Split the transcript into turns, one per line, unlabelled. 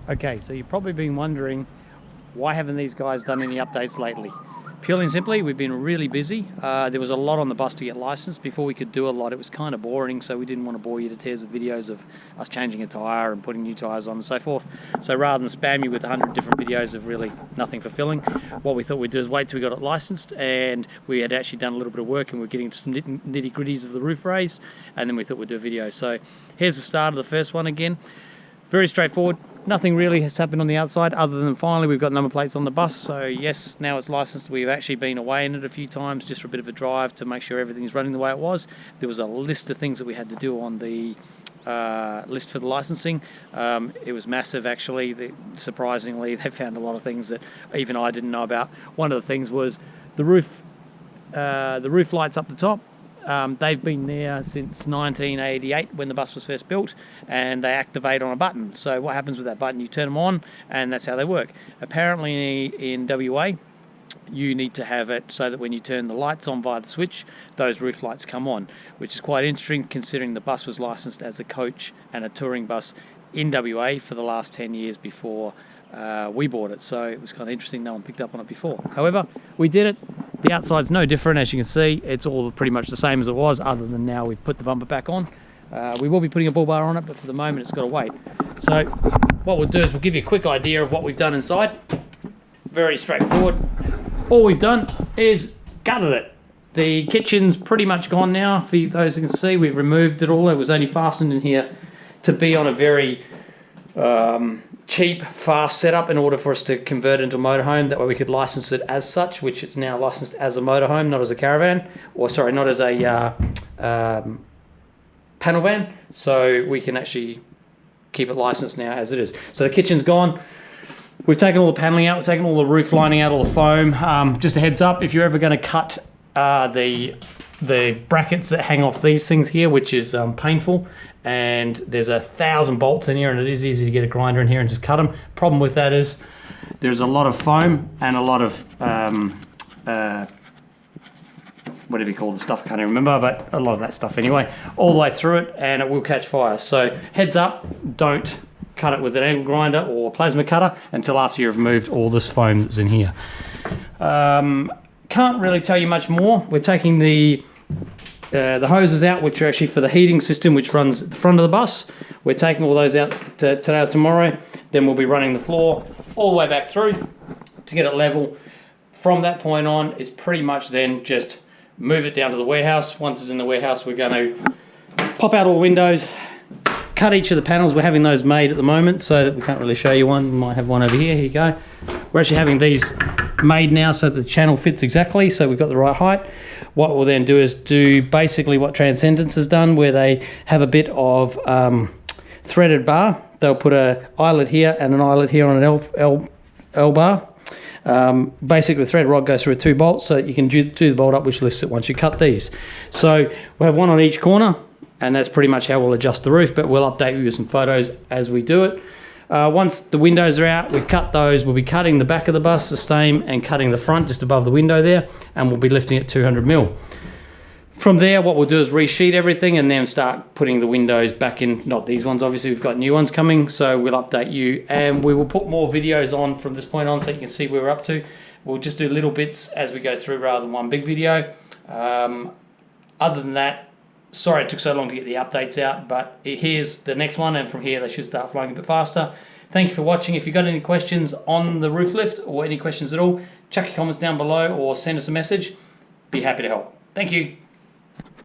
Okay, so you've probably been wondering, why haven't these guys done any updates lately? Purely and simply, we've been really busy. There was a lot on the bus to get licensed. Before we could do a lot, it was kind of boring, so we didn't want to bore you to tears with videos of us changing a tyre and putting new tyres on and so forth. So rather than spam you with 100 different videos of really nothing fulfilling, what we thought we'd do is wait till we got it licensed, and we had actually done a little bit of work and we're getting to some nitty gritties of the roof raise, and then we thought we'd do a video. So here's the start of the first one again. Very straightforward. Nothing really has happened on the outside other than finally we've got number plates on the bus. So yes, now it's licensed. We've actually been away in it a few times just for a bit of a drive to make sure everything's running the way it was. There was a list of things that we had to do on the list for the licensing. It was massive actually. Surprisingly, they found a lot of things that even I didn't know about. One of the things was the roof lights up the top. They've been there since 1988 when the bus was first built, and they activate on a button. So what happens with that button? You turn them on, and that's how they work. Apparently in WA, you need to have it so that when you turn the lights on via the switch, those roof lights come on, which is quite interesting considering the bus was licensed as a coach and a touring bus in WA for the last 10 years before we bought it. So it was kind of interesting, no one picked up on it before. However, we did it. The outside's no different, as you can see. It's all pretty much the same as it was, other than now we've put the bumper back on. We will be putting a bull bar on it, but for the moment it's got to wait. So what we'll do is we'll give you a quick idea of what we've done inside. Very straightforward. All we've done is gutted it. The kitchen's pretty much gone now. For those who can see, we've removed it all. It was only fastened in here to be on a very cheap, fast setup in order for us to convert it into a motorhome. That way we could license it as such, which it's now licensed as a motorhome, not as a caravan, or sorry, not as a panel van. So we can actually keep it licensed now as it is. So the kitchen's gone. We've taken all the paneling out, we've taken all the roof lining out, all the foam. Just a heads up, if you're ever going to cut the brackets that hang off these things here, which is painful, and there's 1,000 bolts in here, and it is easy to get a grinder in here and just cut them. Problem with that is there's a lot of foam and a lot of whatever you call the stuff, I can't even remember, but a lot of that stuff anyway, all the way through it, and it will catch fire. So heads up, don't cut it with an angle grinder or plasma cutter until after you've removed all this foam that's in here. Can't really tell you much more. We're taking the hoses out, which are actually for the heating system which runs the front of the bus. We're taking all those out today or tomorrow. Then we'll be running the floor all the way back through to get it level. From that point on, it's pretty much then just move it down to the warehouse. Once it's in the warehouse, we're going to pop out all the windows, cut each of the panels. We're having those made at the moment, so that we can't really show you one. We might have one over here. Here you go. We're actually having these made now so that the channel fits exactly, so we've got the right height. What we'll then do is do basically what Transcendence has done, where they have a bit of threaded bar. They'll put an eyelet here and an eyelet here on an L bar. Basically the thread rod goes through 2 bolts, so you can do the bolt up which lifts it once you cut these. So we'll have one on each corner, and that's pretty much how we'll adjust the roof, but we'll update you with some photos as we do it. Once the windows are out, we've cut those. We'll be cutting the back of the bus the same and cutting the front just above the window there, and we'll be lifting it 200mm. From there, what we'll do is resheet everything and then start putting the windows back in. Not these ones, obviously, we've got new ones coming, so we'll update you, and we will put more videos on from this point on so you can see where we're up to. We'll just do little bits as we go through rather than one big video. Other than that, sorry it took so long to get the updates out, but here's the next one, and from here they should start flowing a bit faster. Thank you for watching. If you've got any questions on the roof lift or any questions at all, chuck your comments down below or send us a message. Be happy to help. Thank you.